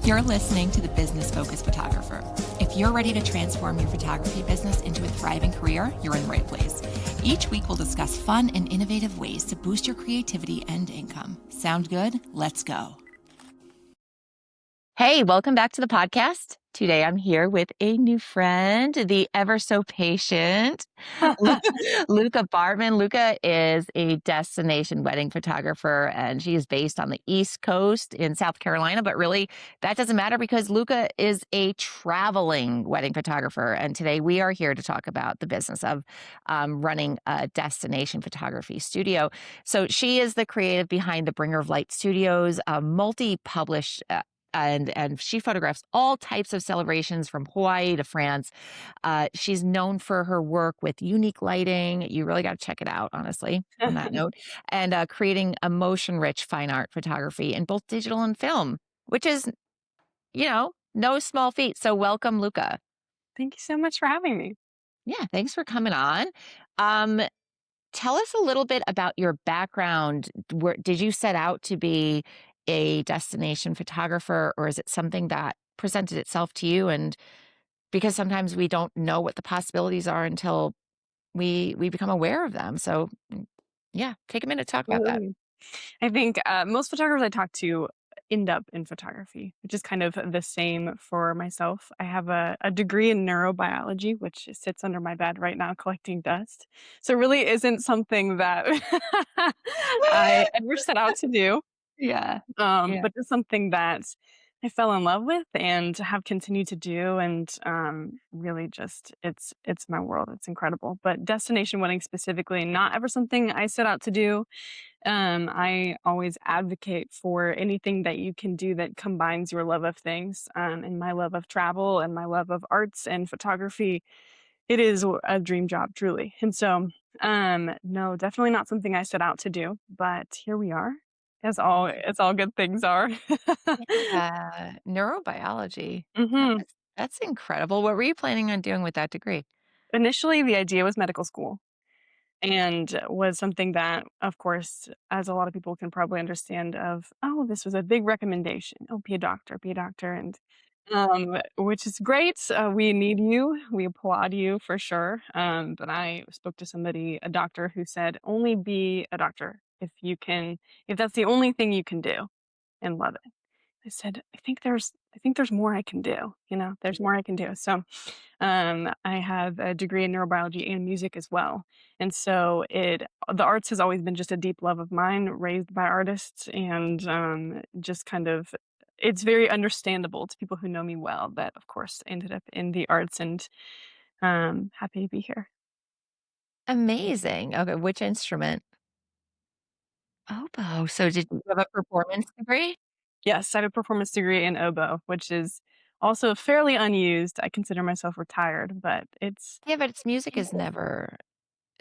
You're listening to The Business Focused Photographer. If you're ready to transform your photography business into a thriving career, you're in the right place. Each week, we'll discuss fun and innovative ways to boost your creativity and income. Sound good? Let's go. Hey, welcome back to the podcast. Today, I'm here with a new friend, the ever so patient Luca Bartman. Luca is a destination wedding photographer, and she is based on the East Coast in South Carolina. But really, that doesn't matter because Luca is a traveling wedding photographer. And today, we are here to talk about the business of running a destination photography studio. So she is the creative behind the Bringer of Light Studios, a multi-published and she photographs all types of celebrations from Hawaii to France. She's known for her work with unique lighting. You really got to check it out, honestly, on that note. And creating emotion-rich fine art photography in both digital and film, which is, no small feat. So welcome, Luca. Thank you so much for having me. Yeah, thanks for coming on. Tell us a little bit about your background. Did you set out to be a destination photographer, or is it something that presented itself to you? And because sometimes we don't know what the possibilities are until we become aware of them. So, yeah, take a minute to talk about that. Absolutely. I think most photographers I talk to end up in photography, which is kind of the same for myself. I have a degree in neurobiology, which sits under my bed right now collecting dust. So it really isn't something that I ever set out to do. Yeah. Yeah. But it's something that I fell in love with and have continued to do, and really just it's my world. It's incredible. But destination wedding specifically, not ever something I set out to do. I always advocate for anything that you can do that combines your love of things, and my love of travel and my love of arts and photography. It is a dream job, truly. And so, no, definitely not something I set out to do, but here we are, as all good things are. Neurobiology. hmm That's incredible. What were you planning on doing with that degree? Initially, the idea was medical school, and was something that, of course, as a lot of people can probably understand, of oh, this was a big recommendation. Oh, be a doctor, and which is great. We need you. We applaud you for sure. But I spoke to somebody, a doctor, who said, only be a doctor if you can, if that's the only thing you can do and love it. I said, I think there's more I can do. There's more I can do. So I have a degree in neurobiology and music as well. And so the arts has always been just a deep love of mine, raised by artists, and just kind of, it's very understandable to people who know me well that, of course, I ended up in the arts, and happy to be here. Amazing. Okay, which instrument? Oboe. So did you have a performance degree? Yes, I have a performance degree in oboe, which is also fairly unused. I consider myself retired, but it's Yeah, but its music is useful. never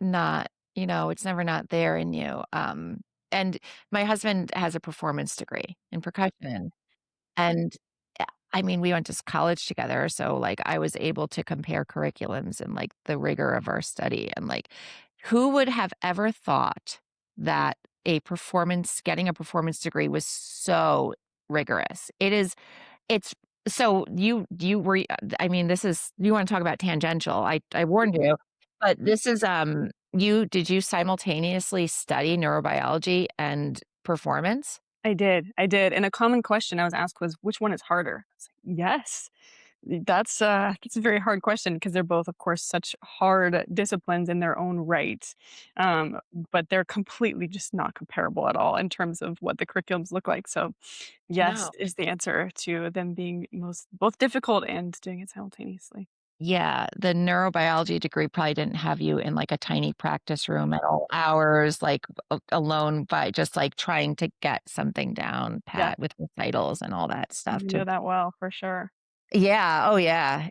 not, it's never not there in you. And my husband has a performance degree in percussion. And I mean, we went to college together. So, like, I was able to compare curriculums and like the rigor of our study. And like, who would have ever thought that getting a performance degree was so rigorous? It's so you were I mean, this is you wanna talk about tangential, I warned you, but this is, did you simultaneously study neurobiology and performance? I did, and a common question I was asked was, "Which one is harder?" I was like, "Yes." That's a very hard question because they're both, of course, such hard disciplines in their own right, um, but they're completely just not comparable at all in terms of what the curriculums look like. So, yes No. is the answer to them being most both difficult and doing it simultaneously. Yeah, the neurobiology degree probably didn't have you in, like, a tiny practice room at all hours, like, alone by just, like, trying to get something down Yeah, pat with recitals and all that stuff you to know that well for sure. Yeah, oh, yeah.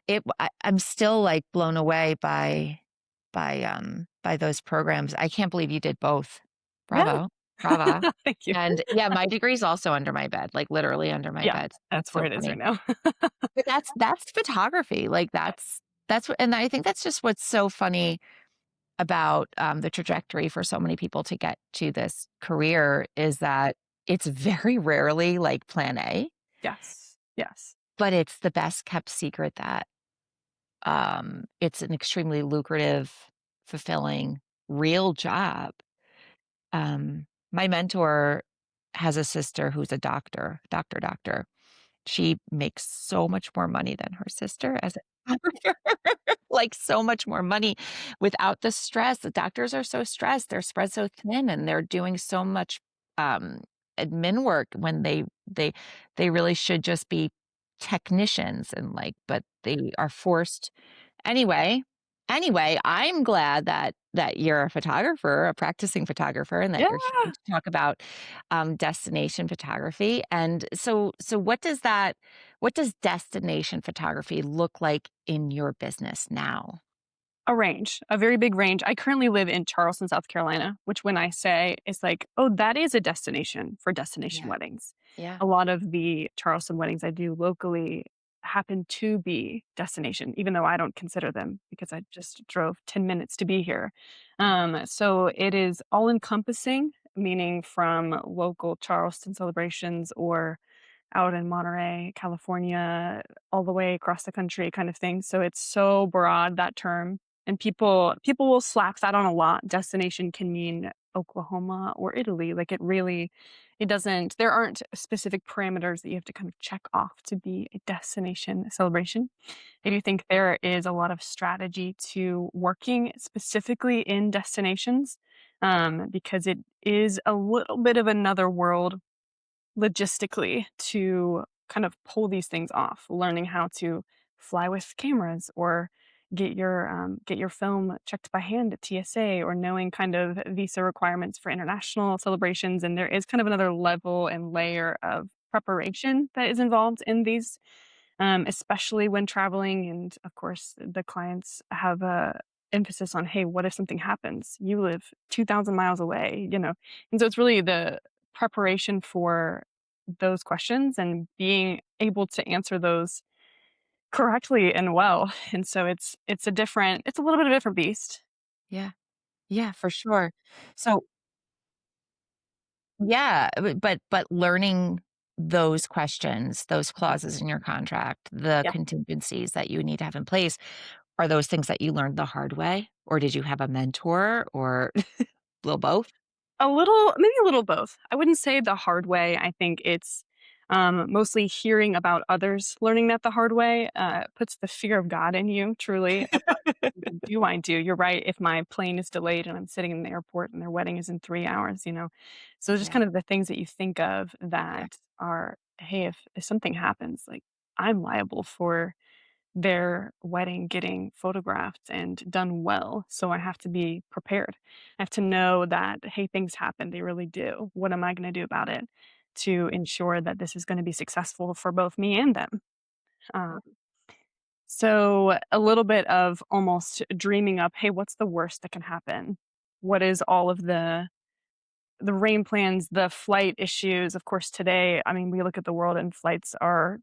I'm still, like, blown away by those programs. I can't believe you did both. Yeah, Bravo. Brava. thank you. And, yeah, my degree's also under my bed, like, literally under my Yeah, bed. That's that's where so it is right funny. now. But that's photography, like, that's what and I think that's just what's so funny about, the trajectory for so many people to get to this career is that it's very rarely, like, plan A. Yes. Yes. but it's the best kept secret that, it's an extremely lucrative, fulfilling, real job. My mentor has a sister who's a doctor. She makes so much more money than her sister as a doctor, like, so much more money without the stress. The doctors are so stressed, they're spread so thin, and they're doing so much, um, admin work when they really should just be technicians and, like, but they are forced. Anyway I'm glad that you're a photographer, a practicing photographer, and that Yeah. you're here to talk about, destination photography, and so what does destination photography look like in your business now? A range, a very big range. I currently live in Charleston, South Carolina, which when I say it's like, oh, that is a destination for destination Yeah, weddings. yeah, A lot of the Charleston weddings I do locally happen to be destination, even though I don't consider them because I just drove 10 minutes to be here. So it is all encompassing, meaning from local Charleston celebrations or out in Monterey, California, all the way across the country kind of thing. So it's so broad, that term, and people will slap that on a lot. Destination can mean Oklahoma or Italy. Like it doesn't there aren't specific parameters that you have to kind of check off to be a destination celebration. I do think there is a lot of strategy to working specifically in destinations, because it is a little bit of another world logistically to kind of pull these things off, learning how to fly with cameras or get your film checked by hand at TSA or knowing kind of visa requirements for international celebrations. And there is kind of another level and layer of preparation that is involved in these, especially when traveling. And of course, the clients have a emphasis on, hey, what if something happens? You live 2,000 miles away, you know? And so it's really the preparation for those questions and being able to answer those correctly and well. And so it's a little bit of a different beast. yeah, yeah, for sure. So yeah, but learning those questions, those clauses in your contract, the Yeah. contingencies that you need to have in place, are those things that you learned the hard way, or did you have a mentor, or little both? A little maybe a little both. I wouldn't say the hard way. I think it's, mostly hearing about others learning that the hard way, puts the fear of God in you truly of like, "What do I do?" You're right, if my plane is delayed and I'm sitting in the airport and their wedding is in 3 hours, you know? So just Yeah, kind of the things that you think of yeah, that are, "Hey, if something happens, like, I'm liable for their wedding getting photographed and done well, so I have to be prepared. I have to know that, hey, things happen, they really do. What am I gonna do about it to ensure that this is gonna be successful for both me and them? Um, so a little bit of almost dreaming up, hey, what's the worst that can happen? What is all of the rain plans, the flight issues? Of course, today, I mean, we look at the world and flights are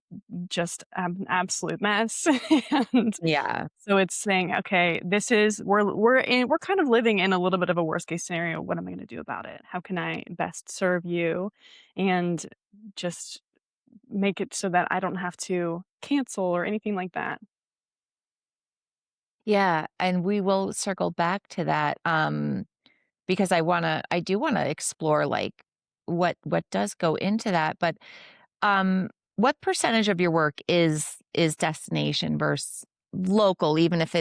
just an absolute mess. And yeah. so it's saying, okay, this is we're kind of living in a little bit of a worst case scenario. What am I going to do about it? How can I best serve you and just make it so that I don't have to cancel or anything like that? Yeah, and we will circle back to that, because I do wanna explore, like, what does go into that, but, what percentage of your work is destination versus local, even if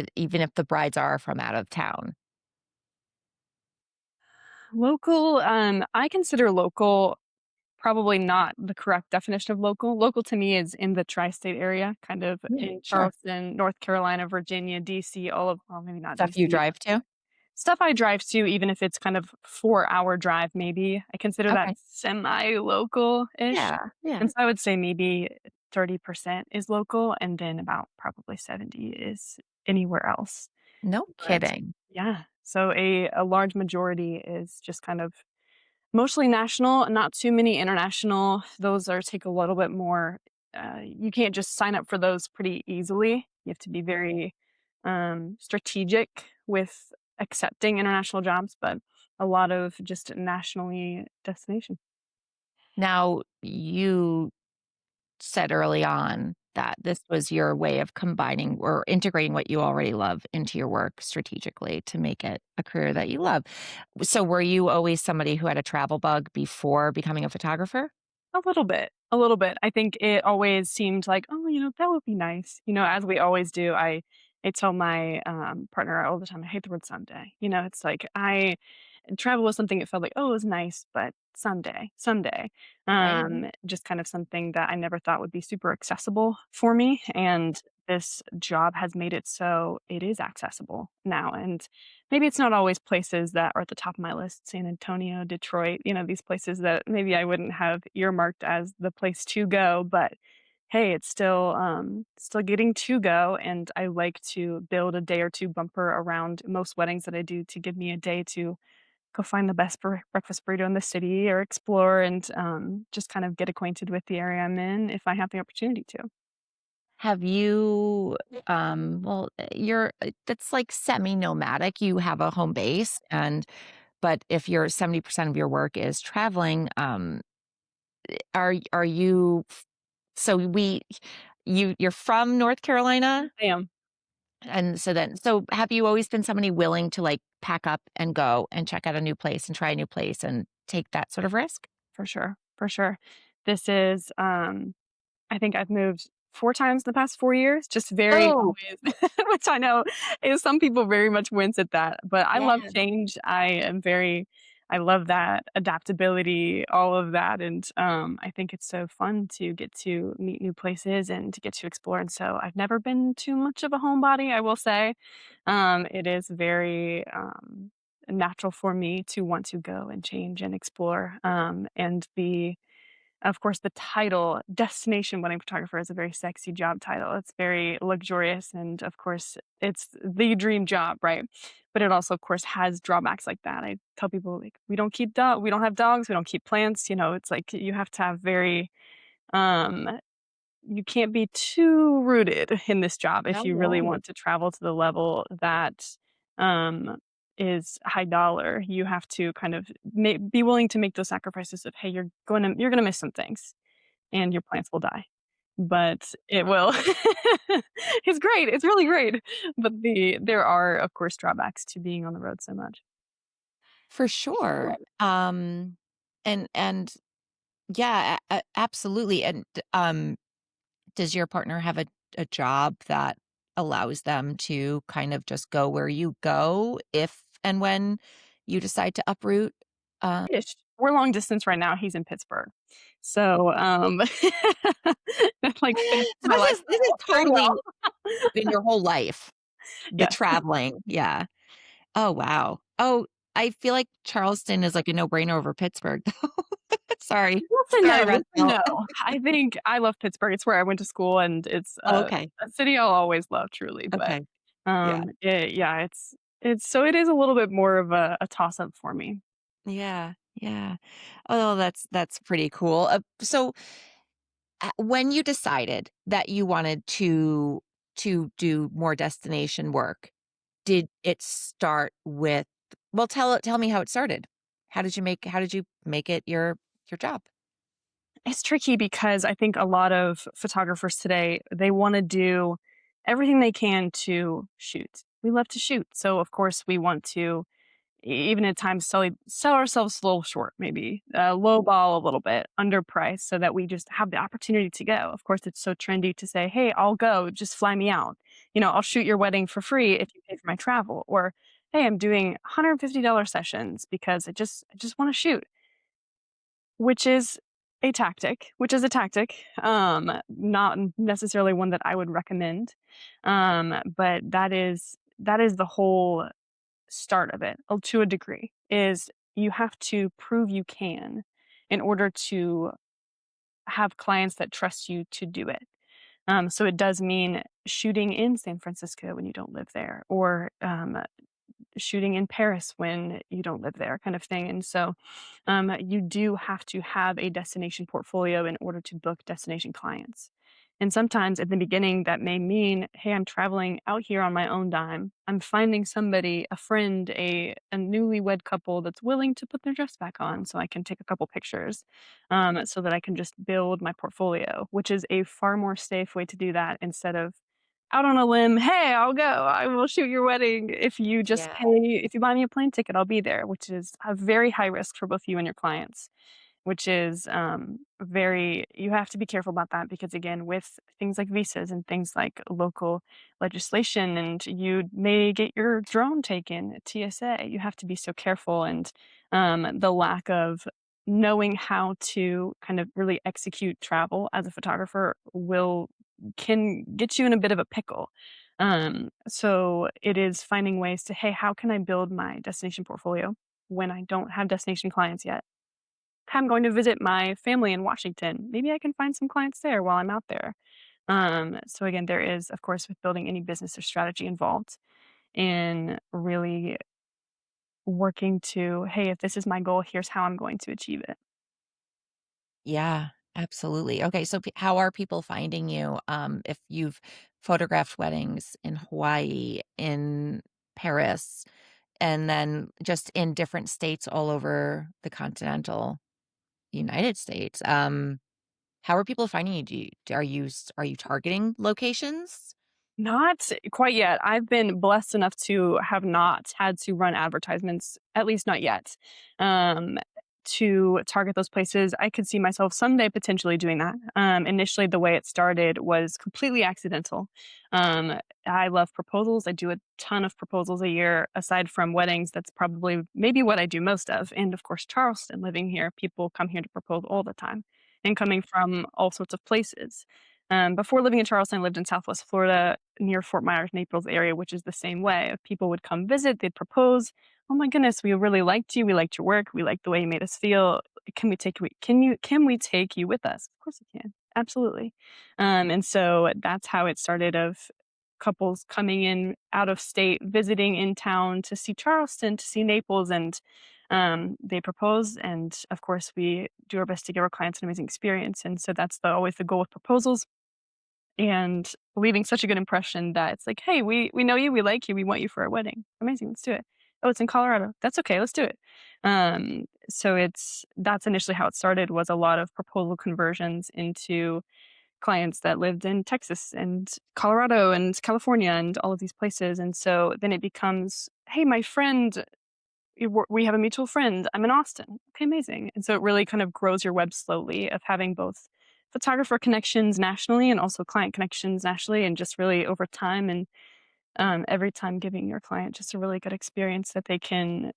the brides are from out of town? Local, I consider local probably not the correct definition of local. Local to me is in the tri-state area, kind of Yeah, in sure. Charleston, North Carolina, Virginia, DC, all of well, maybe not Stuff you DC. drive to? Stuff I drive to, even if it's kind of 4-hour drive maybe, I consider that Okay. semi-local-ish. Yeah, yeah. And so I would say maybe 30% is local, and then about probably 70 is anywhere else. No But kidding. yeah, so a large majority is just kind of mostly national, not too many international. Those are take a little bit more, you can't just sign up for those pretty easily. You have to be very, strategic with accepting international jobs, but a lot of just nationally destination. Now, you said early on that this was your way of combining or integrating what you already love into your work strategically to make it a career that you love. So were you always somebody who had a travel bug before becoming a photographer? A little bit, a little bit. I think it always seemed like, "Oh, that would be nice." As we always do, I tell my, partner all the time, I hate the word someday. It's like travel was something it felt like, "Oh, it was nice, but someday, someday." Right. Just kind of something that I never thought would be super accessible for me, and this job has made it so it is accessible now, and maybe it's not always places that are at the top of my list, San Antonio, Detroit, these places that maybe I wouldn't have earmarked as the place to go, but hey, it's still getting to go, and I like to build a day or 2 bumper around most weddings that I do to give me a day to go find the best breakfast burrito in the city or explore and, just kind of get acquainted with the area I'm in if I have the opportunity to. Have you, well, you're, that's like semi-nomadic. You have a home base but if your 70% of your work is traveling, are you, so you're from North Mhm. Carolina? I am, And so have you always been somebody willing to like pack up and go and check out a new place and try a new place and take that sort of risk? for sure, for sure. This is, I think I've moved 4 times in the past 4 years, just very Oh, always which I know is some people very much wince at that, but I love yeah. change. I love that adaptability, all of that, and, I think it's so fun to get to meet new places and to get to explore, and so I've never been too much of a homebody, I will say. It is very, natural for me to want to go and change and explore, and of course, the title, destination wedding photographer, is a very sexy job title. It's very luxurious, and of course, it's the dream job, right? But it also, of course, has drawbacks like that. I tell people, like, we don't have dogs, we don't keep plants. It's like you have to have very um you can't be too rooted in this job if All you really right. want to travel to the level that um is high dollar. You have to kind of be willing to make those sacrifices of, hey, you're going to miss some things and your plants will die. But it will. It's great. It's really great. But there are, of course, drawbacks to being on the road so much. For sure. And yeah, absolutely. And does your partner have a job that allows them to kind of just go where you go if and when you decide to uproot? Uh, Ish. We're long distance right now. He's in Pittsburgh. So, that, like, fits so my this is lifestyle very totally well. in your whole life, the Yes. traveling. Yeah. Oh, wow. Oh, I feel like Charleston is like a no-brainer over Pittsburgh. Sorry. Yes and Sorry, no, yes and Russell. no. I think I love Pittsburgh. It's where I went to school, and it's Oh, okay. a city I'll always love truly, but, Okay. Yeah. yeah, it's so it is a little bit more of a toss-up for me. Yeah. Yeah. Oh, that's pretty cool. So when you decided that you wanted to do more destination work, did it start with, well, tell me how it started. How did you make it your job? It's tricky because I think a lot of photographers today, they wanna do everything they can to shoot. We love to shoot, so, of course, we want to even at times sell ourselves a little short, maybe lowball a little bit, underpriced, so that we just have the opportunity to go. Of course, it's so trendy to say, "Hey, I'll go. Just fly me out. I'll shoot your wedding for free if you pay for my travel." Or, "Hey, I'm doing $150 sessions because I just want to shoot," which is a tactic, not necessarily one that I would recommend. But that is the whole start of it, to a degree, is you have to prove you can in order to have clients that trust you to do it. So it does mean shooting in San Francisco when you don't live there, or shooting in Paris when you don't live there, kind of thing. And so you do have to have a destination portfolio in order to book destination clients. And sometimes at the beginning, that may mean, hey, I'm traveling out here on my own dime. I'm finding somebody, a friend, a newlywed couple that's willing to put their dress back on so I can take a couple pictures, so that I can just build my portfolio, which is a far more safe way to do that instead of out on a limb. Hey, I'll go. I will shoot your wedding. If you just Yeah. pay, if you buy me a plane ticket, I'll be there, which is a very high risk for both you and your clients, which is very, you have to be careful about that because, again, with things like visas and things like local legislation, and you may get your drone taken at TSA, you have to be so careful. And the lack of knowing how to kind of really execute travel as a photographer will can get you in a bit of a pickle. So it is finding ways to, hey, how can I build my destination portfolio when I don't have destination clients yet? I'm going to visit my family in Washington. Maybe I can find some clients there while I'm out there. So again, there is, of course, with building any business or strategy involved in really working to, hey, if this is my goal, here's how I'm going to achieve it. Yeah, absolutely. Okay, so how are people finding you? If you've photographed weddings in Hawaii, in Paris, and then just in different states all over the continental United States. How are people finding you? Are you targeting locations? Not quite yet. I've been blessed enough to have not had to run advertisements, at least not yet, um, to target those places. I could see myself someday potentially doing that. Initially, the way it started was completely accidental. Um, I love proposals. I do a ton of proposals a year. Aside from weddings, that's probably maybe what I do most of. And of course, Charleston, living here, people come here to propose all the time and coming from all sorts of places. Before living in Charleston, I lived in Southwest Florida near Fort Myers, Naples area, which is the same way. People would come visit, they'd propose. Oh my goodness, we really liked you. We liked your work. We liked the way you made us feel. Can we take you with us? Of course we can. Absolutely. And so that's how it started of couples coming in out of state, visiting in town to see Charleston, to see Naples, and they propose. And of course, we do our best to give our clients an amazing experience. And so that's always the goal with proposals, and leaving such a good impression that it's like, "Hey, we know you, we like you, we want you for our wedding. Amazing, let's do it. Oh, it's in Colorado. That's okay, let's do it." So that's initially how it started, was a lot of proposal conversions into clients that lived in Texas and Colorado and California and all of these places. And so then it becomes, "Hey, my friend, we have a mutual friend. I'm in Austin." Okay, amazing. And so it really kind of grows your web slowly of having both photographer connections nationally and also client connections nationally, and just really over time. And every time giving your client just a really good experience that they can,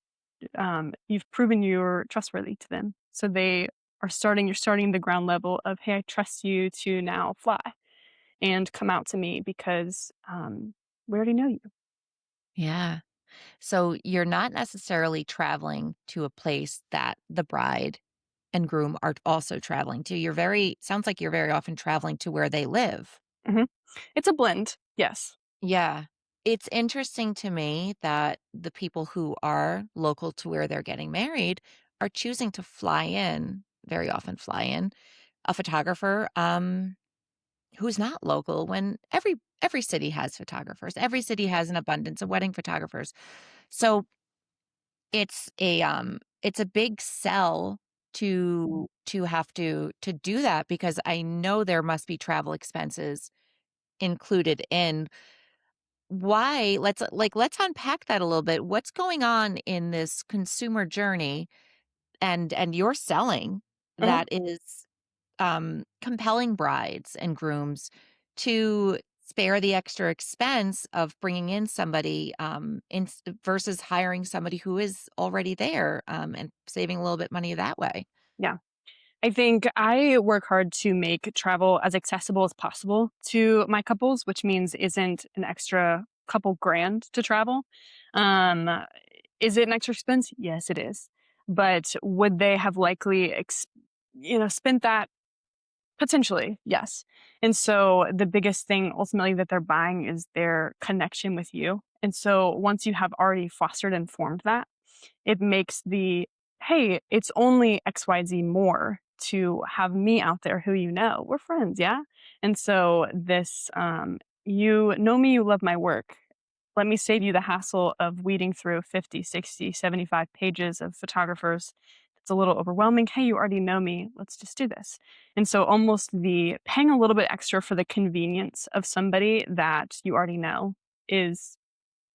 you've proven you're trustworthy to them. So you're starting the ground level of, hey, I trust you to now fly and come out to me because we already know you. Yeah. So you're not necessarily traveling to a place that the bride and groom are also traveling to. Sounds like you're very often traveling to where they live. Hmm. It's a blend. Yes. Yeah. It's interesting to me that the people who are local to where they're getting married are choosing to very often fly in a photographer who's not local when every city has photographers. Every city has an abundance of wedding photographers. So it's a big sell to have to do that because I know there must be travel expenses included in why let's unpack that a little bit. What's going on in this consumer journey and your selling Hmm. that is compelling brides and grooms to spare the extra expense of bringing in somebody versus hiring somebody who is already there and saving a little bit money that way. Yeah. I think I work hard to make travel as accessible as possible to my couples, which means isn't an extra couple grand to travel. Um, is it an extra expense? Yes, it is. But would they have likely, spent that? Potentially, yes. And so the biggest thing ultimately that they're buying is their connection with you. And so once you have already fostered and formed that, it makes the, hey, it's only XYZ more to have me out there who you know. We're friends, yeah? And so this, you know me, you love my work. Let me save you the hassle of weeding through 50, 60, 75 pages of photographers. It's a little overwhelming. Hey, you already know me. Let's just do this. And so almost the paying a little bit extra for the convenience of somebody that you already know is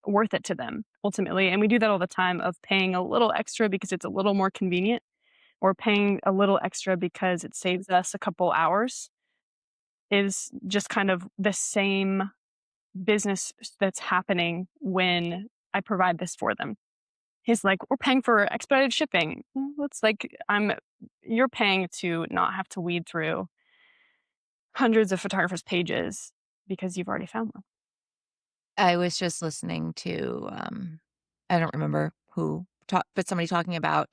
worth it to them ultimately. And we do that all the time of paying a little extra because it's a little more convenient or paying a little extra because it saves us a couple hours is just kind of the same business that's happening when I provide this for them. He's like, "We're paying for expedited shipping." It's like you're paying to not have to weed through hundreds of photographers' pages because you've already found them. I was just listening to, I don't remember who talked, but somebody talking about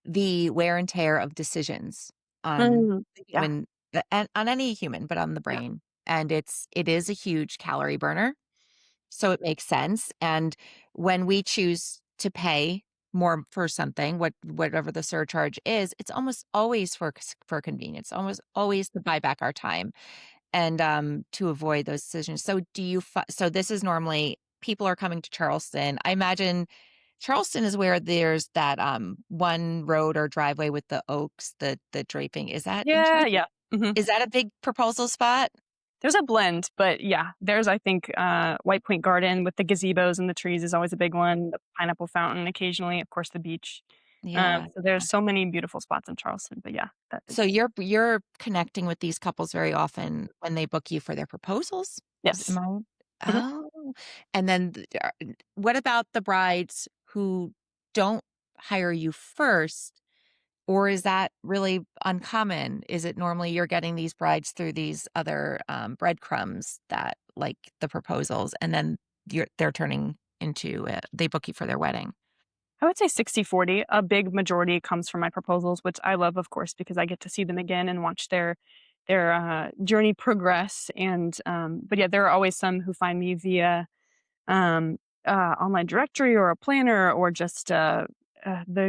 the wear and tear of decisions on Mm, the yeah, human, and on any human, but on the yeah. brain. And it is a huge calorie burner. So it makes sense. And when we choose to pay more for something, whatever the surcharge is, it's almost always for convenience, almost always to buy back our time and to avoid those decisions. So so this is normally people are coming to Charleston. I imagine Charleston is where there's that one road or driveway with the oaks, the draping. Is that in Yeah, Charleston? yeah. Mhm. Is that a big proposal spot? There's a blend, but yeah, there's I think, White Point Garden with the gazebos and the trees is always a big one, the pineapple fountain occasionally, of course, the beach. Yeah. So there's so many beautiful spots in Charleston, but yeah, that So is you're connecting with these couples very often when they book you for their proposals? Am yes. I Mhm. Oh, and then what about the brides who don't hire you first, or is that really uncommon? Is it normally you're getting these brides through these other, breadcrumbs that like the proposals, and then they're turning into, they book you for their wedding? I would say 60-40. A big majority comes from my proposals, which I love, of course, because I get to see them again and watch their journey progress, and, but yeah, there are always some who find me via um, online directory or a planner or just the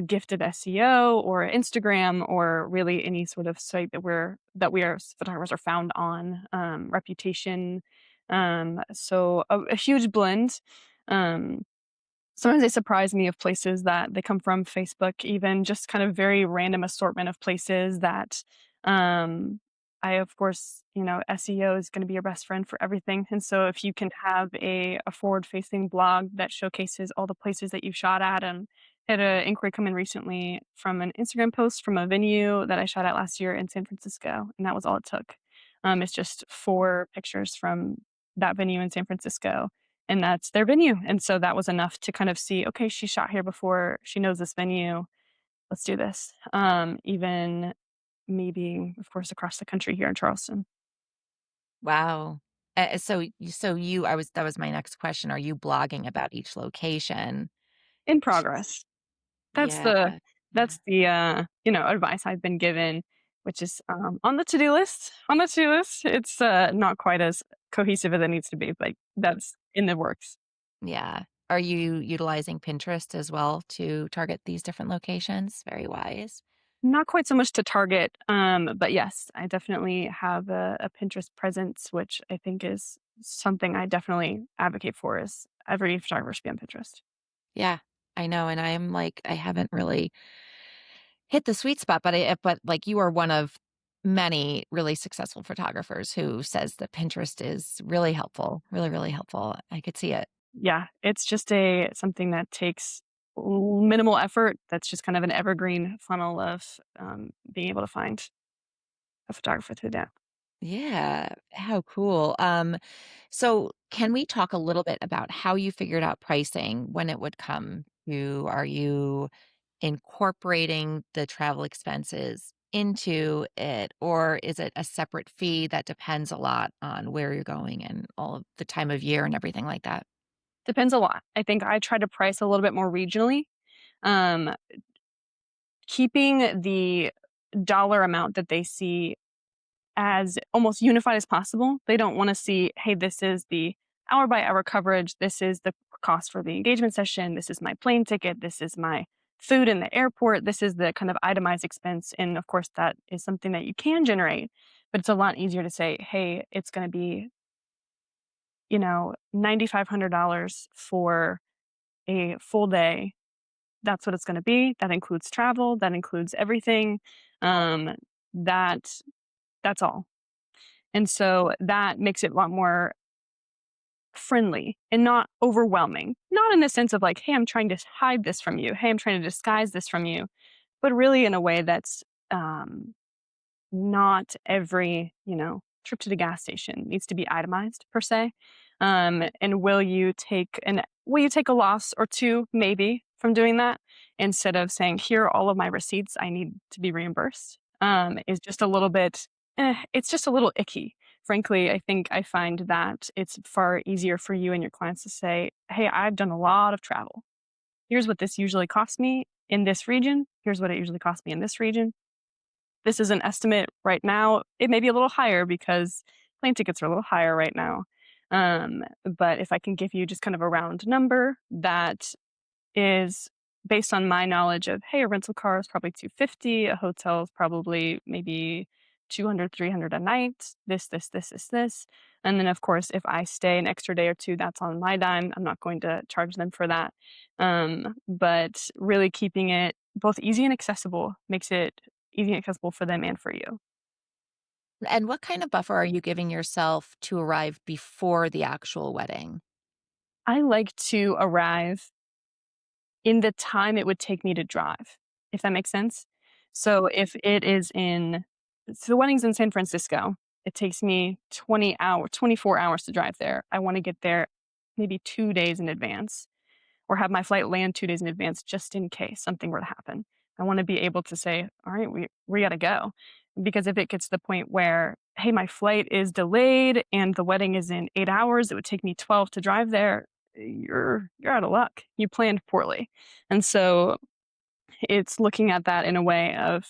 gift of SEO or Instagram or really any sort of site that we are photographers are found on reputation. So a huge blend. Um, Sometimes they surprise me of places that they come from, Facebook even, just kind of very random assortment of places that, I of course, SEO is gonna be your best friend for everything, and so if you can have a forward-facing blog that showcases all the places that you've shot at, and had a inquiry come in recently from an Instagram post from a venue that I shot at last year in San Francisco, and that was all it took. It's just 4 pictures from that venue in San Francisco, and that's their venue. And so that was enough to kind of see, okay, she shot here before. She knows this venue. Let's do this. Even me being, of course, across the country here in Charleston. Wow. So you I was that was my next question. Are you blogging about each location? In progress. That's Yeah, the yeah, advice I've been given, which is on the to-do list. On the to-do list. It's not quite as cohesive as it needs to be, but that's in the works. yeah. Are you utilizing Pinterest as well to target these different locations? Very wise. Not quite so much to target, but yes, I definitely have a Pinterest presence, which I think is something I definitely advocate for is every photographer should be on Pinterest. Yeah, I know, and I'm like, I haven't really hit the sweet spot, but like you are one of many really successful photographers who says that Pinterest is really helpful, really, really helpful. I could see it. Yeah, it's just a something that takes minimal effort. That's just kind of an evergreen funnel of being able to find a photographer through that. Yeah, how cool. So can we talk a little bit about how you figured out pricing when it would come to, are you incorporating the travel expenses into it, or is it a separate fee that depends a lot on where you're going and all of the time of year and everything like that? Depends a lot. I think I try to price a little bit more regionally, um, keeping the dollar amount that they see as almost unified as possible. They don't want to see, hey, this is the hour by hour coverage. This is the cost for the engagement session. This is my plane ticket. This is my food in the airport. This is the kind of itemized expense. And of course, that is something that you can generate, but it's a lot easier to say, hey, it's going to be, $9,500 for a full day. That's what it's going to be. That includes travel, that includes everything. Um, that that's all. And so that makes it a lot more friendly and not overwhelming. Not in the sense of like, hey, I'm trying to hide this from you. Hey, I'm trying to disguise this from you, but really in a way that's not every, trip to the gas station needs to be itemized per se. And will you take a loss or two maybe from doing that instead of saying, here are all of my receipts, I need to be reimbursed, is just a little bit, it's just a little icky. Frankly, I think I find that it's far easier for you and your clients to say, hey, I've done a lot of travel. Here's what this usually costs me in this region. Here's what it usually costs me in this region. This is an estimate right now. It may be a little higher because plane tickets are a little higher right now. But if I can give you just kind of a round number that is based on my knowledge of, hey, a rental car is probably 250, a hotel is probably maybe 200, 300 a night, this. And then, of course, if I stay an extra day or two, that's on my dime. I'm not going to charge them for that. But really keeping it both easy and accessible makes it easy and accessible for them and for you. And what kind of buffer are you giving yourself to arrive before the actual wedding? I like to arrive in the time it would take me to drive, if that makes sense. So if it is in so the wedding's in San Francisco, it takes me 24 hours to drive there. I wanna get there maybe 2 days in advance or have my flight land 2 days in advance just in case something were to happen. I wanna be able to say, "All right, we gotta go." Because if it gets to the point where, "Hey, my flight is delayed and the wedding is in 8 hours, it would take me 12 to drive there," you're out of luck. You planned poorly. And so it's looking at that in a way of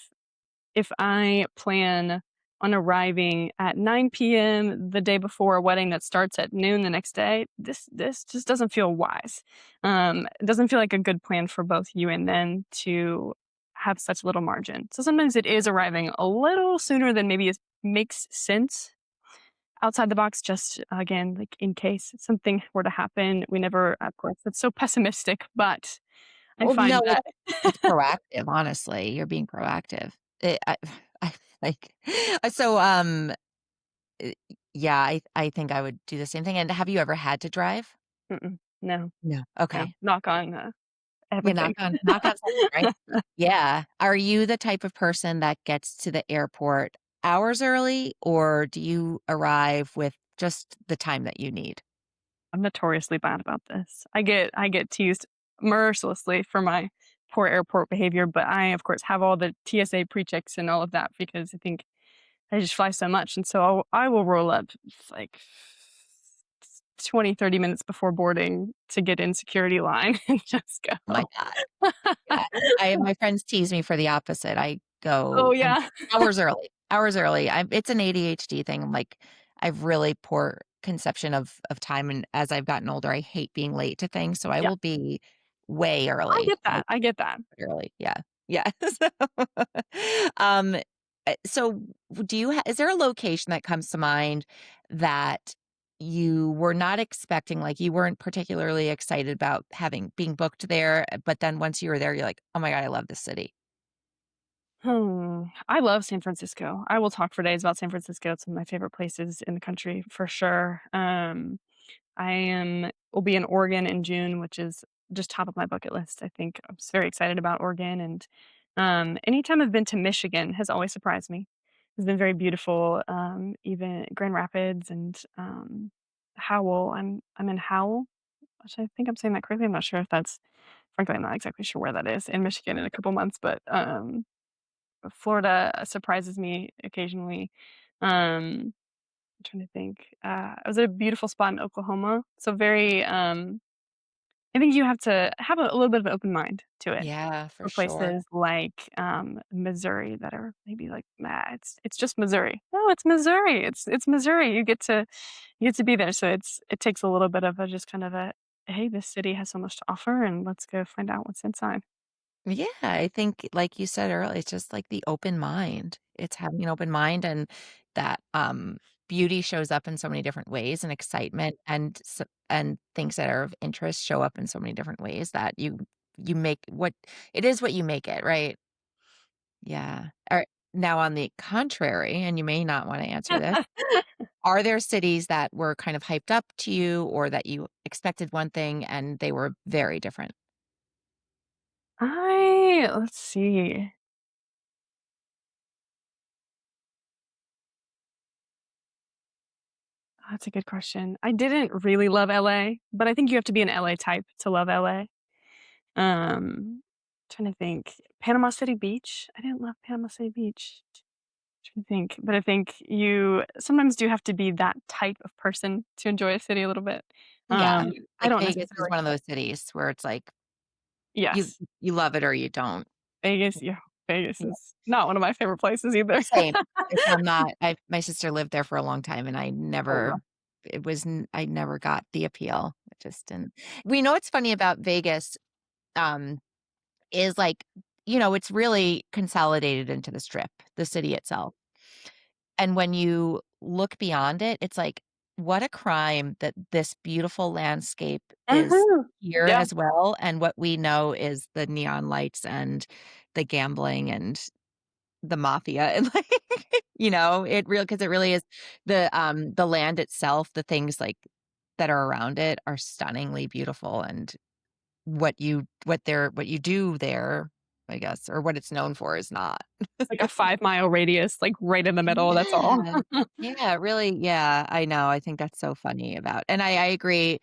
if I plan on arriving at 9 p.m. the day before a wedding that starts at noon the next day, this just doesn't feel wise. It doesn't feel like a good plan for both you and them to have such little margin. So sometimes it is arriving a little sooner than maybe it makes sense outside the box, just again, like in case something were to happen. We never, of course, that's so pessimistic, but I Well, find no, that it's proactive, honestly. You're being proactive. I like so, uh, yeah, I think I would do the same thing, and have you ever had to drive? mm-mm, no, No. no, Okay. knock on Yeah, everything. knock on something, right? Yeah. Are you the type of person that gets to the airport hours early, or do you arrive with just the time that you need? I'm notoriously bad about this. I get teased mercilessly for my poor airport behavior, but I, of course, have all the TSA pre-checks and all of that because I think I just fly so much, and so I will roll up like 20, 30 minutes before boarding to get in security line and just Oh my go. god. Yeah. I my friends tease me for the opposite. Oh, I'm yeah. hours early. It's an ADHD thing. I'm like, I've really poor conception of time, and as I've gotten older, I hate being late to things, so I Yeah, will be way I early, get that, like, I get that. early. Yeah. Yeah. Um, so do you is there a location that comes to mind that you were not expecting, like, you weren't particularly excited about having being booked there, but then once you were there, you're like, "Oh my god, I love this city." I love San Francisco. I will talk for days about San Francisco. It's one of my favorite places in the country for sure. I am will be in Oregon in June, which is just top of my bucket list. I think I'm just very excited about Oregon, and anytime I've been to Michigan has always surprised me. It's been very beautiful. Even Grand Rapids and Howell. I'm in Howell, which I think I'm saying that correctly. I'm not sure if that's frankly I'm not exactly sure where that is in Michigan in a couple months, but Florida surprises me occasionally. I'm trying to think. I was at a beautiful spot in Oklahoma, so very. I think you have to have a little bit of an open mind to it. Yeah, for For sure. places like Missouri that are maybe like, nah, it's just Missouri. No, it's Missouri. It's Missouri. You get to be there. So it takes a little bit of a just kind of a hey, this city has so much to offer, and let's go find out what's inside. Yeah, I think like you said earlier, it's just like the open mind. It's having an open mind and that, beauty shows up in so many different ways and excitement and things that are of interest show up in so many different ways that you make what it is what you make it, right? Yeah. Now on the contrary, and you may not wanna answer this, are there cities that were kind of hyped up to you or that you expected one thing and they were very different? Let's see. That's a good question. I didn't really love LA, but I think you have to be an LA type to love LA. Trying to think. Panama City Beach. I didn't love Panama City Beach. Trying to think, but I think you sometimes do have to be that type of person to enjoy a city a little bit. Yeah, I like don't Vegas is necessarily one of have those cities where it's like you yes, you love it or you don't. Vegas, yeah, Vegas Yeah, is not one of my favorite places either. same. I'm not I my sister lived there for a long time and Oh, wow. I never got the appeal. It just didn't. We know what's funny about Vegas, um, is like, it's really consolidated into the Strip, the city itself. And when you look beyond it, it's like, what a crime that this beautiful landscape is Mhm. here Yeah, as well, and what we know is the neon lights and the gambling and the mafia and, like, because it really is the land itself, the things, like, that are around it are stunningly beautiful, and what you do there, I guess, or what it's known for is not. it's like a 5-mile radius, like, right in the middle, that's all. Yeah. Yeah, really yeah, I know, I think that's so funny about and I agree.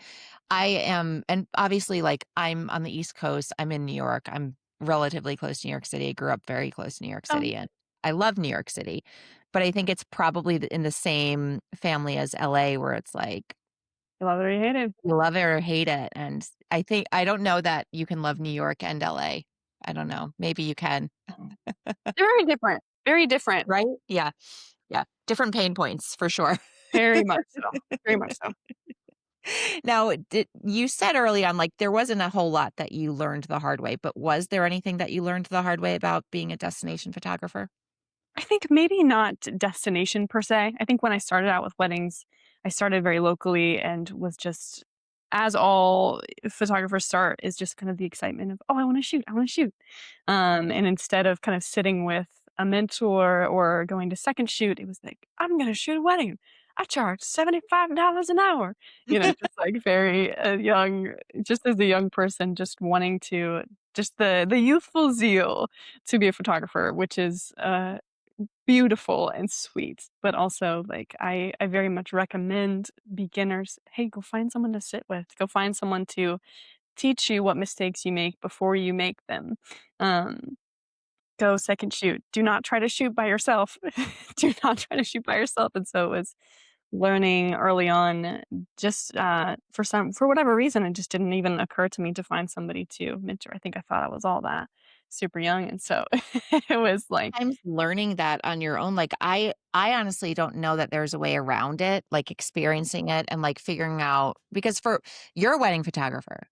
I am and obviously, like, I'm on the East Coast, I'm in New York, I'm relatively close to New York City, I grew up very close to New York Oh, City, and I love New York City, but I think it's probably in the same family as LA where it's like, you love it or you hate it. you love it or hate it, and I don't know that you can love New York and LA. I don't know, maybe you can. They're very different, very different, Right? Yeah. Yeah. Different pain points for sure. very much so. Now, did you said early on, like, there wasn't a whole lot that you learned the hard way, but was there anything that you learned the hard way about being a destination photographer? I think maybe not destination per se. I think when I started out with weddings, I started very locally and was just as all photographers start is just kind of the excitement of, oh, I want to shoot, I want to shoot. And instead of kind of sitting with a mentor or going to second shoot, it was like, I'm going to shoot a wedding. I charge $75 an hour. Just like very young, just as a young person, just wanting to, just the youthful zeal to be a photographer, which is beautiful and sweet, but also, like, I very much recommend beginners, "Hey, go find someone to sit with. Go find someone to teach you what mistakes you make before you make them." Um, Go second shoot. Do not try to shoot by yourself. Do not try to shoot by yourself, and so it was learning early on just, for whatever reason, it just didn't even occur to me to find somebody to mentor. I think I thought I was all that super young, and so it was like Sometimes learning that on your own, like, I honestly don't know that there's a way around it, like, experiencing it and, like, figuring out because for you're a wedding photographer.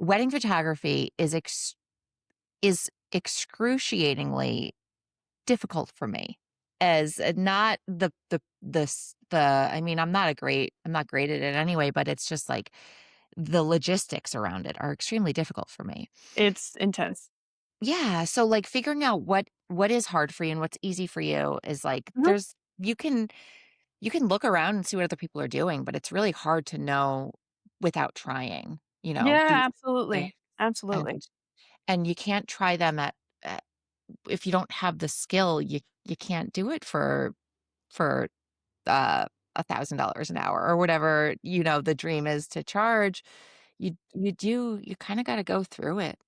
Wedding photography is excruciatingly difficult for me as not the I mean, I'm not great at it anyway, but it's just like the logistics around it are extremely difficult for me. it's intense. Yeah, so, like, figuring out what is hard for you and what's easy for you is, like, Mhm. you can look around and see what other people are doing, but it's really hard to know without trying, Yeah, these things, absolutely. Absolutely. and you can't try them at if you don't have the skill, you can't do it for uh, $1,000 an hour or whatever, the dream is to charge. You kinda gotta go through it.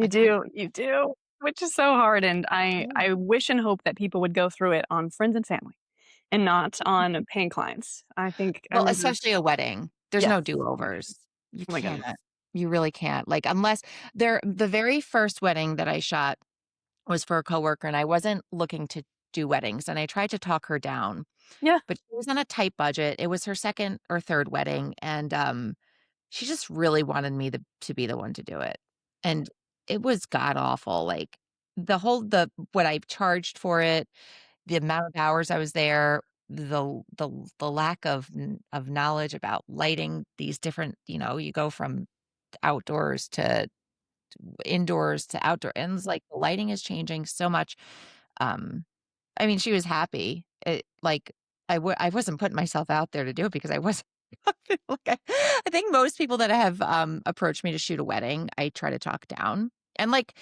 I kinda You do, which is so hard, and do. I wish and hope that people would go through it on friends and family and not on paying clients. I think I Well, remember especially a wedding. There's yes. no Oh my do-overs. goodness. You Oh my can't. goodness. You really can't. Like, unless the very first wedding that I shot was for a coworker, and I wasn't looking to do weddings, and I tried to talk her down, Yeah. but she was on a tight budget. It was her 2nd or 3rd wedding, and, she just really wanted me to be the one to do it, and it was god awful, like, the what I charged for it, the amount of hours I was there, the lack of knowledge about lighting these different you go from outdoors to indoors to outdoor, and it's like the lighting is changing so much. Um, I mean, she was happy. Like, I wasn't putting myself out there to do it because I wasn't like, I think most people that have, approached me to shoot a wedding, I try to talk down. And, like,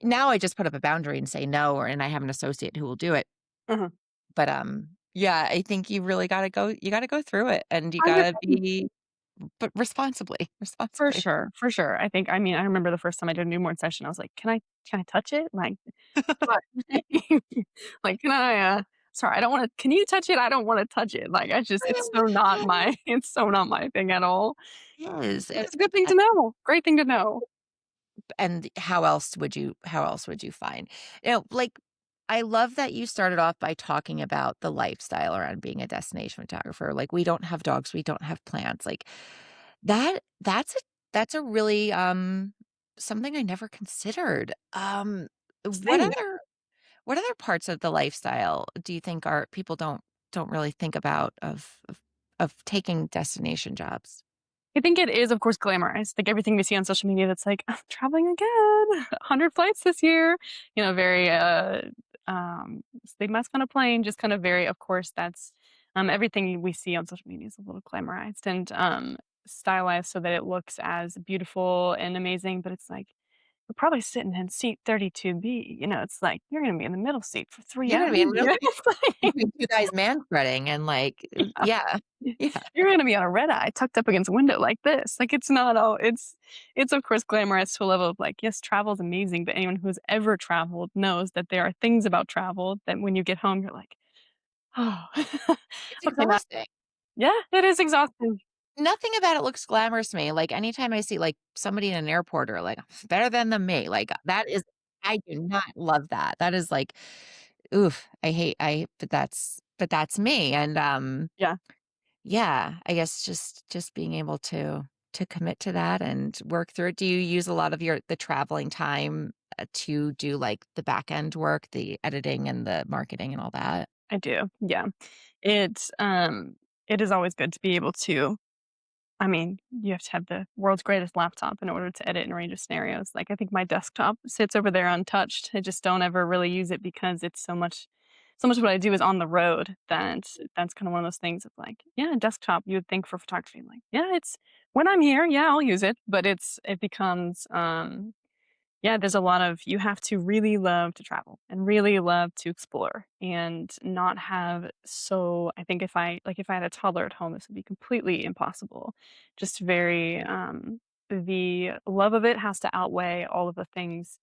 now I just put up a boundary and say no, and I have an associate who will do it. Uh-huh. But, yeah, I think you gotta go through it, and you gotta 100%. be but responsibly, For responsibly. sure, for sure. I mean, I remember the first time I did a newborn session, I was like, can I touch it? Like, what? Like, can I, sorry, I don't wanna can you touch it? I don't wanna touch it. Like, I just it's so not my it's so not my thing at all. Yes, But it's a good thing to know. Great thing to know. and how else would you find? Like, I love that you started off by talking about the lifestyle around being a destination photographer. Like, we don't have dogs, we don't have plants. Like, that's a really, something I never considered. What Same. other parts of the lifestyle do you think are people don't really think about of taking destination jobs? I think it is, of course, glamorized. Like everything we see on social media that's like, "I'm traveling again, 100 flights this year." Very, they must on a plane, just kind of very of course, that's, everything we see on social media is a little glamorized and, stylized so that it looks as beautiful and amazing, but it's like, "We're probably sitting in seat 32B," it's like, "You're gonna be in the middle seat for 3 You're hours." gonna be in the It's like between 2 guys manspreading and, like, yeah. yeah. Yeah. You're gonna be on a red eye tucked up against a window like this. Like, it's not all it's of course glamorized to a level of like, yes, travel is amazing, but anyone who's ever traveled knows that there are things about travel that when you get home, you're like, "Oh, It's okay, now." exhausting. Yeah, it is exhausting. Nothing about it looks glamorous to me, like, anytime I see, like, somebody in an airport or, like, better than me, like, that is I do not love that. That is like, oof, but that's me, and, Yeah, yeah, I guess just being able to commit to that and work through it. Do you use a lot of the traveling time, to do, like, the back end work, the editing and the marketing and all that? I do. Yeah. It's, it is always good to be able to I mean, you have to have the world's greatest laptop in order to edit and range of scenarios. Like, I think my desktop sits over there untouched. I just don't ever really use it because it's so much of what I do is on the road that that's kind of one of those things of like, yeah, desktop, you would think for photography, like, yeah, it's when I'm here, yeah, I'll use it. But it becomes yeah, there's a lot of you have to really love to travel and really love to explore and not have so I think if I had a toddler at home, this would be completely impossible. Just very, the love of it has to outweigh all of the things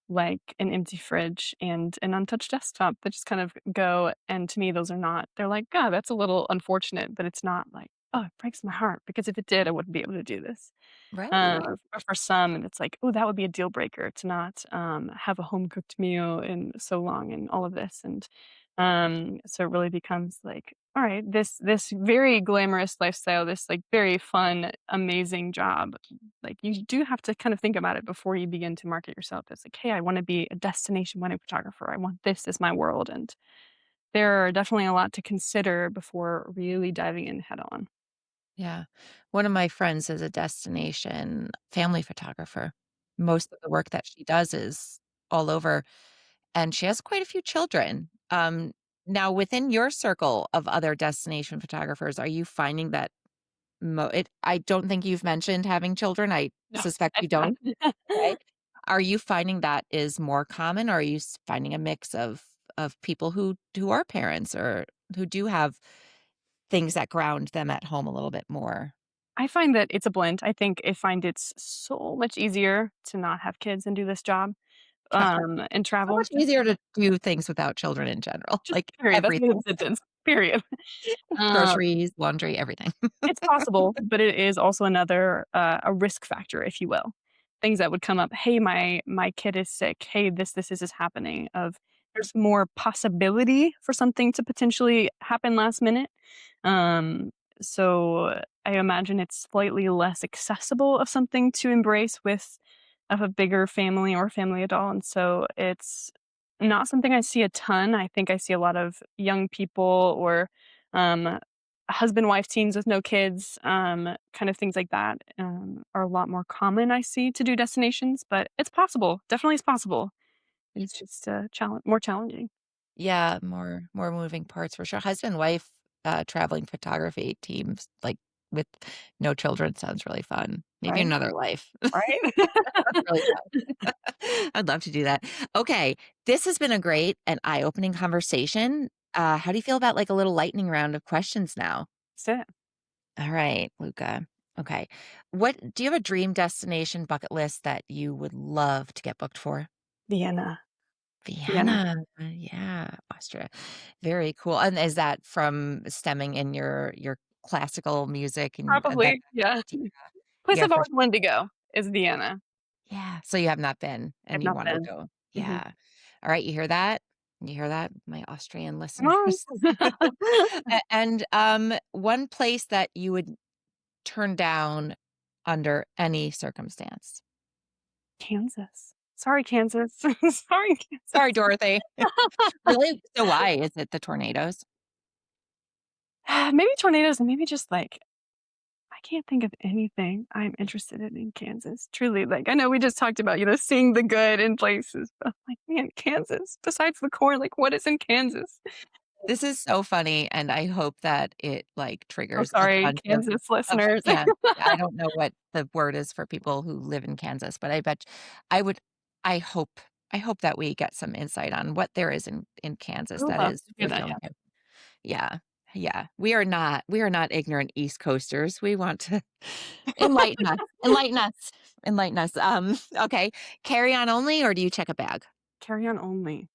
like an empty fridge and an untouched desktop that just kind of go and to me, those are not they're like, "God, that's a little unfortunate," but it's not like, "Oh, it breaks my heart," because if it did, I wouldn't be able to do this. Right. But for some, it's like, "Oh, that would be a deal breaker to not, have a home cooked meal in so long and all of this," and, so it really becomes like, "All right, this very glamorous lifestyle, this, like, very fun, amazing job," like, you do have to kind of think about it before you begin to market yourself as like, "Hey, I wanna be a destination wedding photographer. I want this as my world," and there are definitely a lot to consider before really diving in head on. Yeah. One of my friends is a destination family photographer. Most of the work that she does is all over, and she has quite a few children. Now within your circle of other destination photographers, are you finding that I don't think you've mentioned having children. I No, suspect it's you not. don't. Okay. Are you finding that is more common, or are you finding a mix of people who are parents or who do have things that ground them at home a little bit more? I find that it's a blend. I find it's so much easier to not have kids and do this job, Yeah. and So travel much easier to do things without children in general, just like period, that's the end everything. of the sentence, period. Um, Groceries, laundry, everything. it's possible, but it is also another, a risk factor, if you will. Things that would come up, "Hey, my kid is sick. Hey, this is happening," of there's more possibility for something to potentially happen last minute. Um, so I imagine it's slightly less accessible of something to embrace with of a bigger family or family at all, and so it's not something I see a ton. I think I see a lot of young people or, um, husband-wife teams with no kids, kind of things like that, are a lot more common I see to do destinations, but it's possible. Definitely is possible. It's just, more challenging. Yeah, more moving parts for sure. Husband, wife, traveling photography teams, like, with no children sounds really fun. Maybe Right? another life. Right? That's really fun. I'd love to do that. Okay, this has been a great and eye-opening conversation. How do you feel about, like, a little lightning round of questions now? That's it. All right, Luca. Okay. What do you have a dream destination bucket list that you would love to get booked for? Vienna. Vienna. Vienna. Yeah, Austria. Very cool. And is that from stemming in your classical music and that Probably, yeah. yeah, Place yeah, I've for always wanted to go is Vienna. yeah. So you have not been I've and you not wanna been. go. Mhm. Yeah. All right, you hear that? You hear that, my Austrian Come on. listeners? And, one place that you would turn down under any circumstance? Kansas. Sorry, Kansas. Sorry, Sorry, Kansas. Dorothy. Really? So why? Is it the tornadoes? Maybe tornadoes and maybe just, like, I can't think of anything I'm interested in Kansas. Truly, like, I know we just talked about, seeing the good in places, but I'm like, man, Kansas, besides the corn, like, what is in Kansas? This is so funny, and I hope that it, like, So triggers a sorry, bunch Kansas of listeners. yeah, I don't know what the word is for people who live in Kansas, but I bet I would I hope I hope that we get some insight on what there is in I Kansas would that love is to hear that, fulfilling yeah. it. Yeah, yeah. We are not ignorant East Coasters. We want to enlighten us, enlighten us, enlighten us. Okay. Carry on only, or do you check a bag? Carry on only.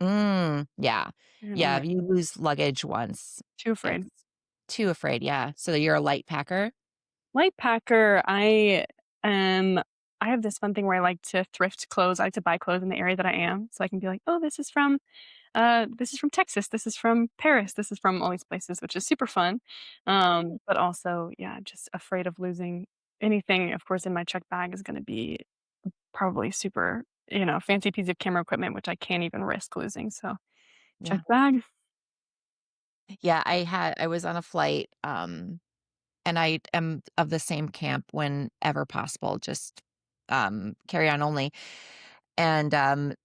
Yeah. Carry on Yeah, only. if you lose luggage once, Too afraid. it's too afraid, yeah. So you're a light packer? Light packer, um I have this fun thing where I like to thrift clothes. I like to buy clothes in the area that I am, so I can be like, "Oh, this is from Texas. This is from Paris. This is from all these places," which is super fun. But also, yeah, just afraid of losing anything. Of course, in my check bag is going to be probably super, fancy piece of camera equipment, which I can't even risk losing. So, check Yeah. bag. Yeah, I was on a flight, and I am of the same camp whenever possible, just, carry on only, and,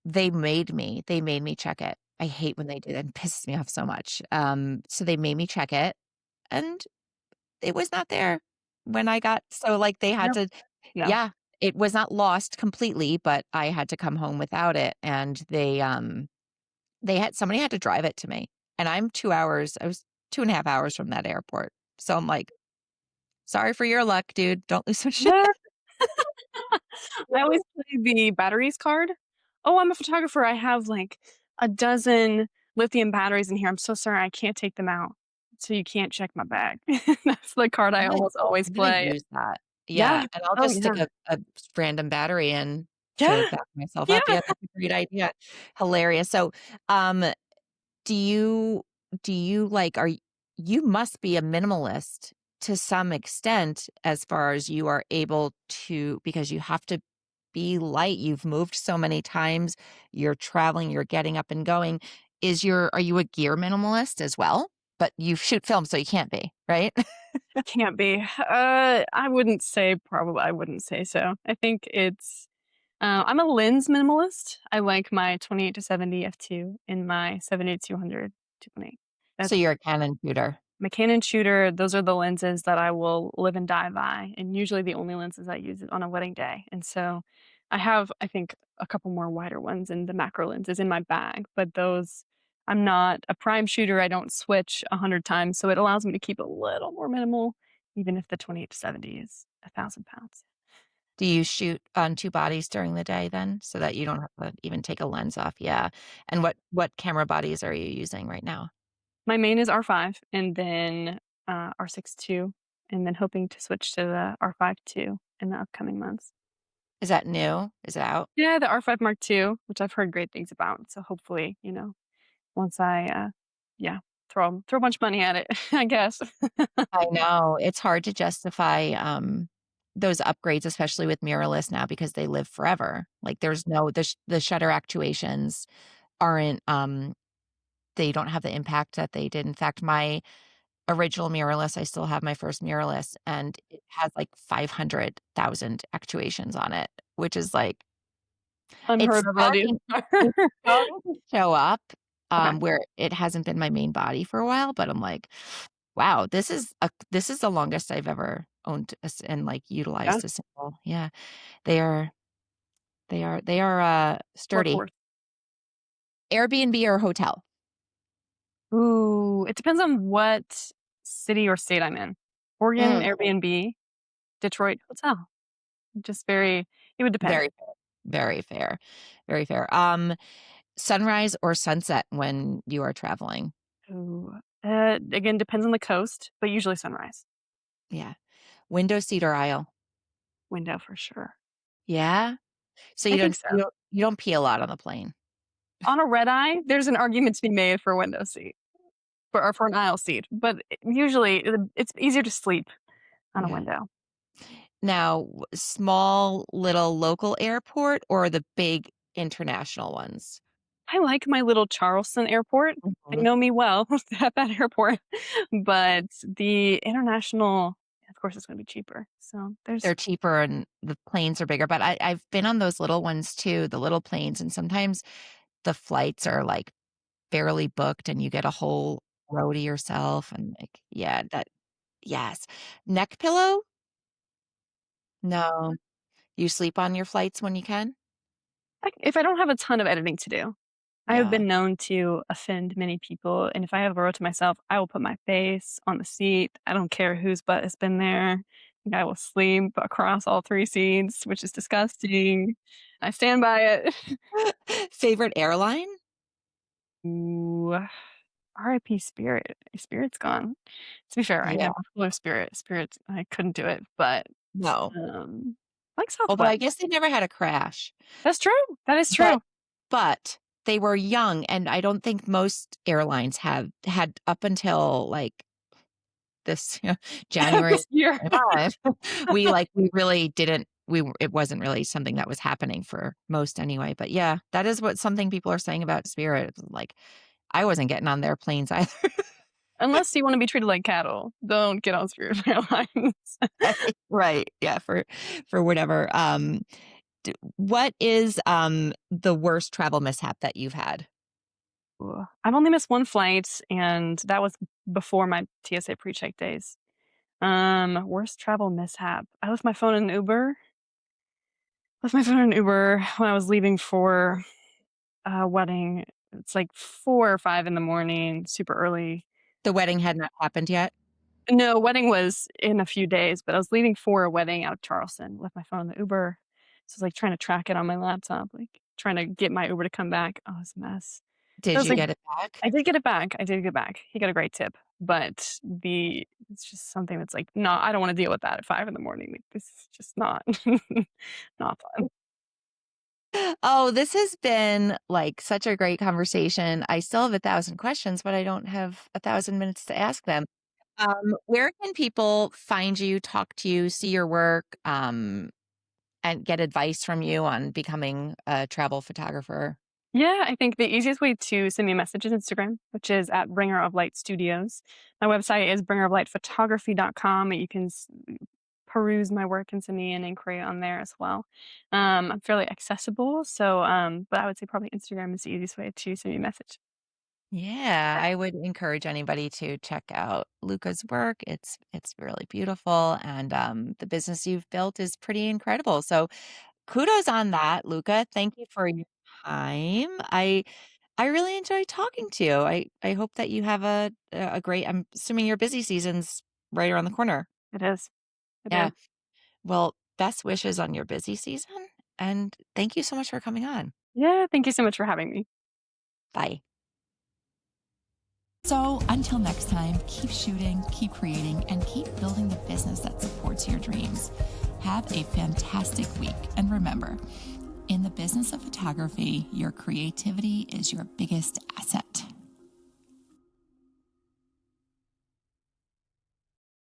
they made me check it. I hate when they do that, it pisses me off so much, so they made me check it, and it was not there when I got so, like, they had No, to no. yeah, it was not lost completely, but I had to come home without it, and they had somebody had to drive it to me, and I was 2.5 hours from that airport, so I'm like, "Sorry for your luck, dude, don't lose my shit." Yeah. I always play the batteries card. "Oh, I'm a photographer. I have, like, a dozen lithium batteries in here. I'm so sorry, I can't take them out, so you can't check my bag." That's the card I I'm gonna almost always I'm gonna play. use that. Yeah. Yeah, and I'll Oh, just stick yeah. a random battery in to Yeah. back myself Yeah. up. Yeah, that's a great idea. Hilarious. So, um, do you like, you must be a minimalist to some extent as far as you are able to because you have to be light. You've moved so many times, you're traveling, you're getting up and going. Are you a gear minimalist as well? But you shoot film, so you can't be, right? Can't be. I wouldn't say so. I think I'm a lens minimalist. I like my 28 to 70 f2 and my 70 to 200 2.8. So That's you're a Canon shooter. my Canon shooter. Those are the lenses that I will live and die by, and usually the only lenses I use on a wedding day. And so I have, I think, a couple more wider ones and the macro lenses in my bag, but those I'm not a prime shooter. I don't switch 100 times, so it allows me to keep a little more minimal, even if the 28 to 70 is 1,000 pounds. Do you shoot on 2 bodies during the day then, so that you don't have to even take a lens off? Yeah. And what camera bodies are you using right now? My main is R5 and then R6 II, and then hoping to switch to the R5 II in the upcoming months. Is that new? Is it out? Yeah, the R5 Mark II, which I've heard great things about. So hopefully, once I, yeah, throw a bunch of money at it, I guess. I know, it's hard to justify, those upgrades, especially with mirrorless now because they live forever. Like there's no the shutter actuations aren't they don't have the impact that they did. In fact, my original mirrorless, I still have my first mirrorless and it has like 500,000 actuations on it, which is like it's Unheard of on starting it's the starting to show up, Okay. where it hasn't been my main body for a while, but I'm like, "Wow, this is the longest I've ever owned a s and, like, Yeah. utilized a single." Yeah, they are they are sturdy. Workhorse. Airbnb or hotel? Ooh, it depends on what city or state I'm in. Oregon, Mm, Airbnb. Detroit, hotel. Just very it would depend. very fair, very fair, very fair. Sunrise or sunset when you are traveling? Ooh, again, depends on the coast, but usually sunrise. Yeah. Window seat or aisle? Window for sure. Yeah? So I think so. you don't pee a lot on the plane? On a red eye, there's an argument to be made for a window seat or for an aisle seat, but usually it's easier to sleep on a Yeah. window. Now, small little local airport or the big international ones? I like my little Charleston airport. They Mhm. know me well at that airport, but the international, of course, it's gonna be cheaper. So there's They're cheaper and the planes are bigger, but I've been on those little ones too, the little planes, and sometimes the flights are, like, barely booked and you get a whole row to yourself and, like, yeah, that yes. Neck pillow? No. You sleep on your flights when you can? if I don't have a ton of editing to do. I have Yeah. been known to offend many people, and if I have a row to myself, I will put my face on the seat. I don't care whose butt has been there. And I will sleep across all 3 seats, which is disgusting. I stand by it. Favorite airline? Ooh, RIP Spirit. Spirit's gone. To be fair, I Yeah. never flew Spirit. Spirit, I couldn't do it, but, No. I like Although I Southwest. guess they never had a crash. That's true. That is But true. but they were young, and I don't think most airlines have had up until, like, this January This year. 25. We really didn't it wasn't really something that was happening for most anyway, but yeah, that is what something people are saying about Spirit, like, I wasn't getting on their planes either. Unless you wanna be treated like cattle, don't get on Spirit Airlines. Right, right, yeah, for whatever, what is, the worst travel mishap that you've had? Ooh, I've only missed 1 flight, and that was before my TSA PreCheck days. Worst travel mishap. I left my phone in an Uber. Left my phone in an Uber when I was leaving for a wedding. It's like 4 or 5 in the morning, super early. The wedding had not happened yet? No, wedding was in a few days, but I was leaving for a wedding out of Charleston. Left my phone in the Uber. So I was like trying to track it on my laptop, like trying to get my Uber to come back. Oh, it's a mess. So I Did was you like, get it back? I did get it back. I did get it back. He got a great tip, but it's just something that's like, no, I don't want to deal with that at 5 in the morning. Like, this is just not not fun. Oh, this has been, like, such a great conversation. I still have 1,000 questions, but I don't have 1,000 minutes to ask them. Where can people find you, talk to you, see your work, and get advice from you on becoming a travel photographer? Yeah, I think the easiest way to send me a message is Instagram, which is at Bringer of Light Studios. My website is bringeroflightphotography.com. You can peruse my work and send me an inquiry on there as well. I'm fairly accessible, so but I would say probably Instagram is the easiest way to send me a message. Yeah, I would encourage anybody to check out Luca's work. It's really beautiful, and, the business you've built is pretty incredible. So kudos on that, Luca. Thank you for your time. I really enjoyed talking to you. I hope that you have a great I'm assuming your busy season's right around the corner. It is. It Yeah. is. Well, best wishes on your busy season, and thank you so much for coming on. Yeah, thank you so much for having me. Bye. So until next time, keep shooting, keep creating, and keep building the business that supports your dreams. Have a fantastic week. And remember, in the business of photography, your creativity is your biggest asset.